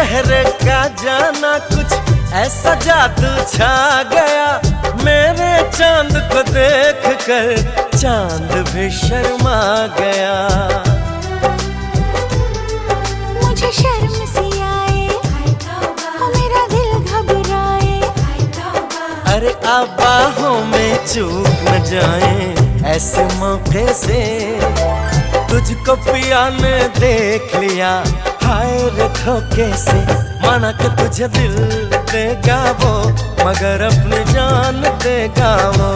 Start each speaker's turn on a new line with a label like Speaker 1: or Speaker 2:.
Speaker 1: चेहरे का जाना कुछ ऐसा जादू छा गया, मेरे चांद को देख कर चांद भी शर्मा गया।
Speaker 2: मुझे शर्म सी आए, ओ मेरा दिल घबराए।
Speaker 1: अरे अब बाहों में चूक न जाए ऐसे मौके से, तुझको पिया ने देख लिया हाय रे धोखे से। माना कि तुझे दिल देगा वो, मगर अपनी जान देगा वो।